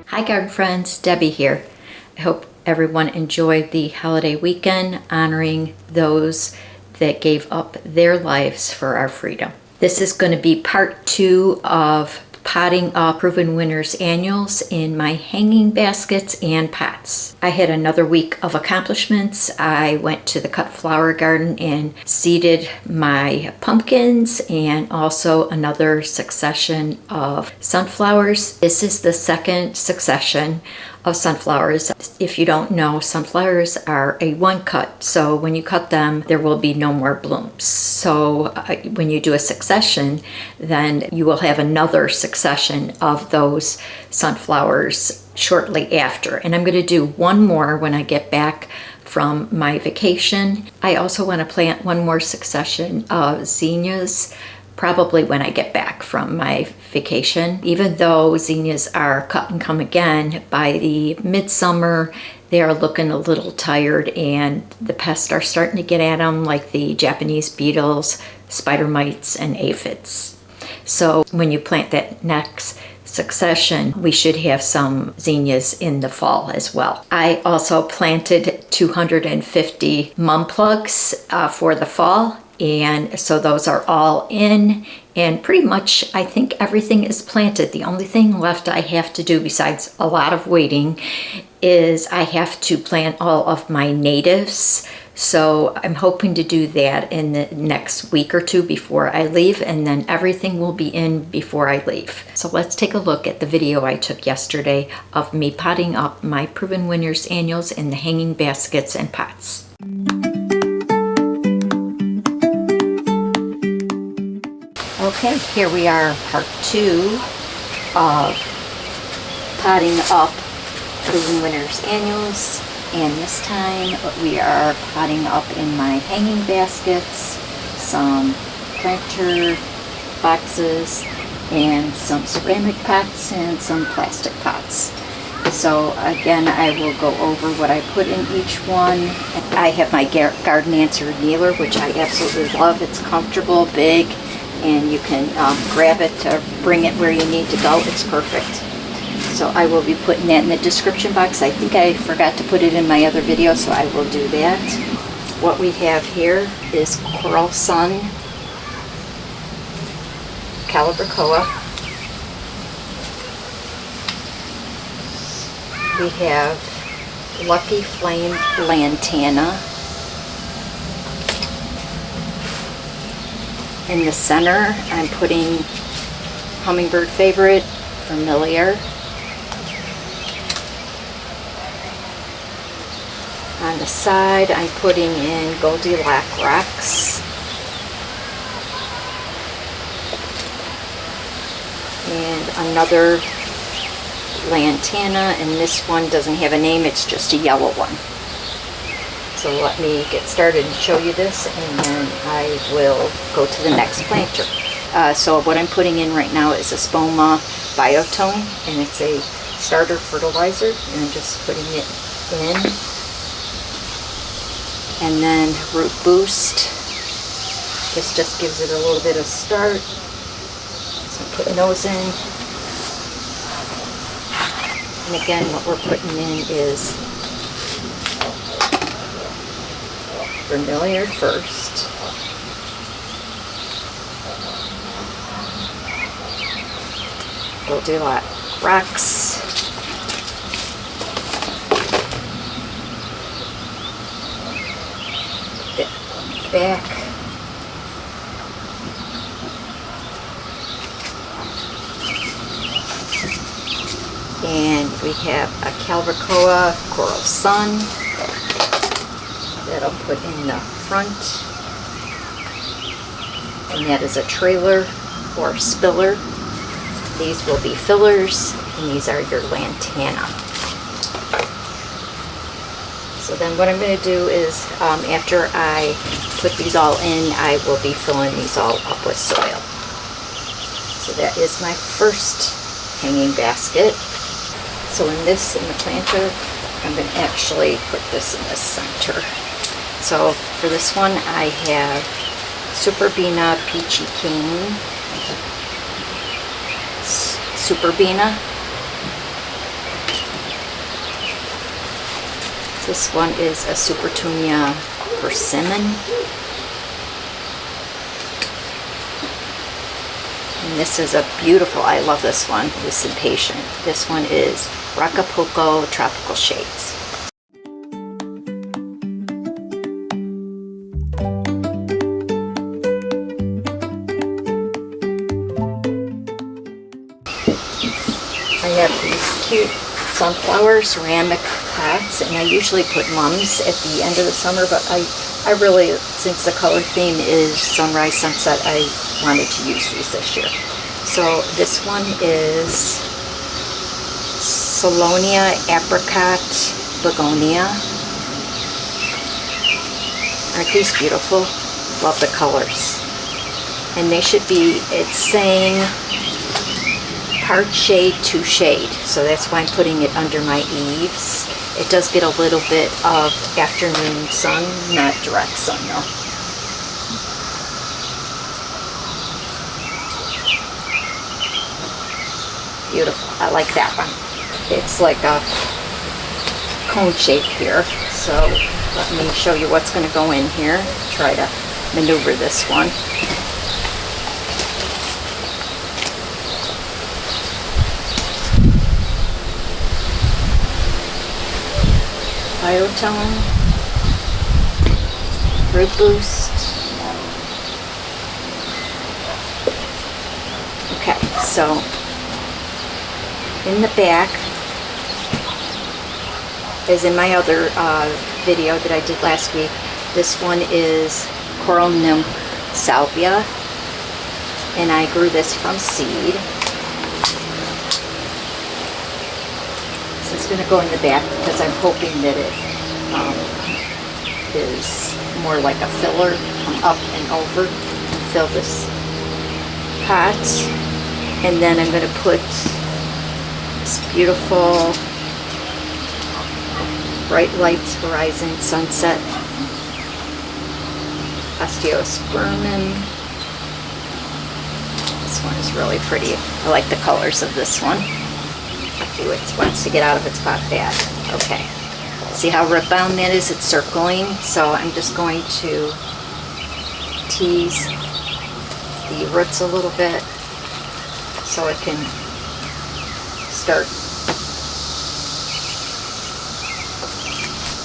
Hi garden friends, Debbie here. I hope everyone enjoyed the holiday weekend honoring those that gave up their lives for our freedom. This is going to be part 2 of potting up Proven Winners annuals in my hanging baskets and pots. I had another week of accomplishments. I went to the cut flower garden and seeded my pumpkins and also another succession of sunflowers. This is the second succession of sunflowers. If you don't know, sunflowers are a one cut, so when you cut them there will be no more blooms. So when you do a succession, then you will have another succession of those sunflowers shortly after. And I'm going to do one more when I get back from my vacation. I also want to plant one more succession of zinnias probably when I get back from my vacation. Even though zinnias are cut and come again, by the midsummer they are looking a little tired and the pests are starting to get at them, like the Japanese beetles, spider mites, and aphids. So when you plant that next succession, we should have some zinnias in the fall as well. I also planted 250 mum plugs for the fall, and so those are all in, and pretty much I think everything is planted. The only thing left I have to do, besides a lot of waiting, is I have to plant all of my natives. So I'm hoping to do that in the next week or two before I leave, and then everything will be in before I leave. So let's take a look at the video I took yesterday of me potting up my Proven Winners annuals in the hanging baskets and pots. Okay, here we are, part 2 of potting up Proven Winners annuals, and this time we are potting up in my hanging baskets, some planter boxes, and some ceramic pots and some plastic pots. So again, I will go over what I put in each one. I have my Garden Answer kneeler, which I absolutely love. It's comfortable, big, and you can grab it to bring it where you need to go. It's perfect. So I will be putting that in the description box. I think I forgot to put it in my other video, so I will do that. What we have here is Coral Sun, Calibrachoa. We have Lucky Flame Lantana. In the center, I'm putting Hummingbird Favorite, Familiar. On the side, I'm putting in Goldilocks Rocks. And another Lantana, and this one doesn't have a name, it's just a yellow one. So let me get started and show you this, and then I will go to the next planter. So what I'm putting in right now is a Spoma Biotone, and it's a starter fertilizer, and I'm just putting it in. And then Root Boost. This just gives it a little bit of start. So I'm putting those in. And again, what we're putting in is Familiar first. Goldilocks Rocks. Back. And we have a Calibrachoa Coral Sun that I'll put in the front, and that is a trailer or spiller. These will be fillers, and these are your lantana. So then what I'm going to do is, after I put these all in, I will be filling these all up with soil. So that is my first hanging basket. So in the planter, I'm going to actually put this in the center. So for this one, I have Superbena Peachy King, Superbena, This one is a Supertunia persimmon. And this is a beautiful, I love this one, this impatient. This one is Acapulco Tropical Shades. I have these cute sunflower ceramic pots, and I usually put mums at the end of the summer, but I really, since the color theme is sunrise, sunset, I wanted to use these this year. So this one is Solonia Apricot Begonia. Aren't these beautiful? Love the colors. And they should be, it's saying part shade to shade, so that's why I'm putting it under my eaves. It does get a little bit of afternoon sun, not direct sun though. Beautiful, I like that one. It's like a cone shape here, so let me show you what's going to go in here. Try to maneuver this one. Biotone, Root Boost. Okay, so in the back, as in my other video that I did last week, this one is Coral Nymph Salvia, and I grew this from seed. It's going to go in the back because I'm hoping that it is more like a filler, come up and over, fill this pot, and then I'm going to put this beautiful Bright Lights Horizon Sunset Osteospermum. This one is really pretty. I like the colors of this one. It wants to get out of its pot bad. Okay. See how root bound that is? It's circling. So I'm just going to tease the roots a little bit so it can start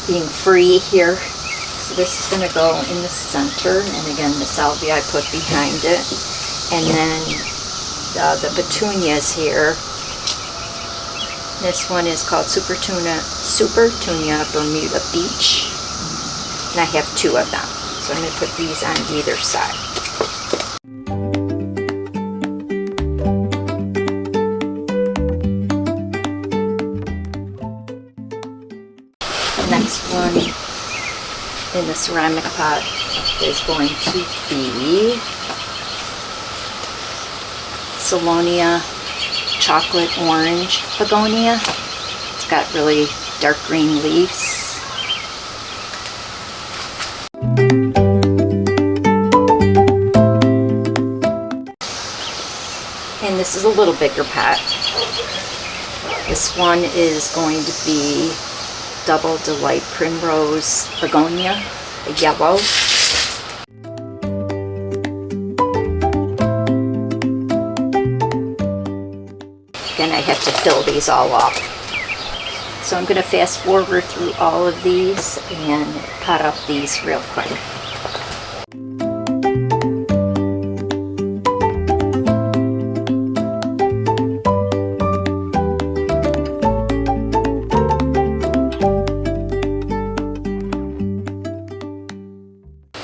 being free here. So this is going to go in the center, and again the salvia I put behind it, and then the petunias here. This one is called Supertunia Bermuda Beach, and I have two of them. So I'm going to put these on either side. The next one in the ceramic pot is going to be Solonia Chocolate Orange Begonia. It's got really dark green leaves. And this is a little bigger pot. This one is going to be Double Delight Primrose Begonia, a yellow. Again, I have to fill these all up. So I'm going to fast forward through all of these and pot up these real quick.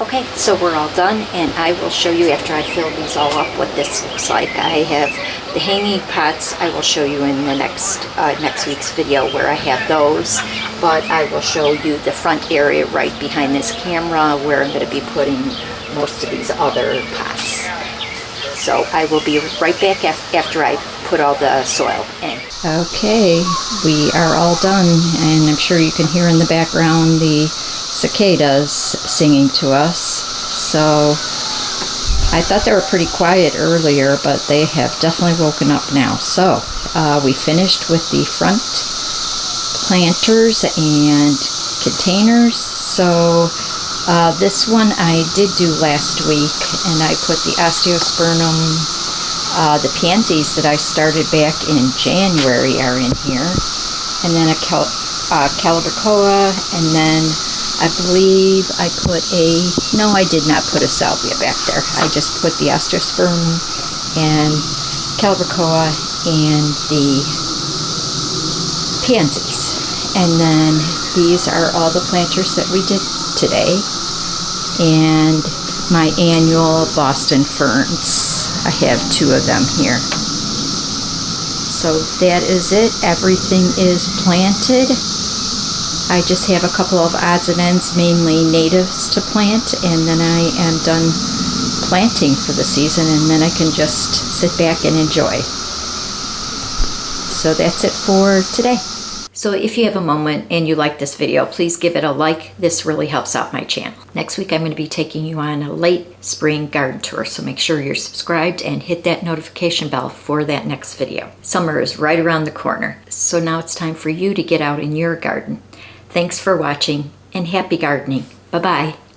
Okay, so we're all done, and I will show you after I fill these all up what this looks like. I have the hanging pots. I will show you in the next week's video where I have those, but I will show you the front area right behind this camera where I'm going to be putting most of these other pots. So I will be right back after I put all the soil in. Okay, we are all done, and I'm sure you can hear in the background the cicadas singing to us. So I thought they were pretty quiet earlier, but they have definitely woken up now. So we finished with the front planters, and containers. So this one I did do last week, and I put the osteospermum, the pansies that I started back in January are in here, and then a calibrachoa, and then I believe I put no, I did not put a salvia back there. I just put the osteospermum and calibrachoa and the pansies. And then these are all the planters that we did today. And my annual Boston ferns. I have 2 of them here. So that is it. Everything is planted. I just have a couple of odds and ends, mainly natives, to plant, and then I am done planting for the season, and then I can just sit back and enjoy. So that's it for today. So if you have a moment and you like this video, please give it a like. This really helps out my channel. Next week I'm going to be taking you on a late spring garden tour, so make sure you're subscribed and hit that notification bell for that next video. Summer is right around the corner, so now it's time for you to get out in your garden. Thanks for watching and happy gardening. Bye-bye.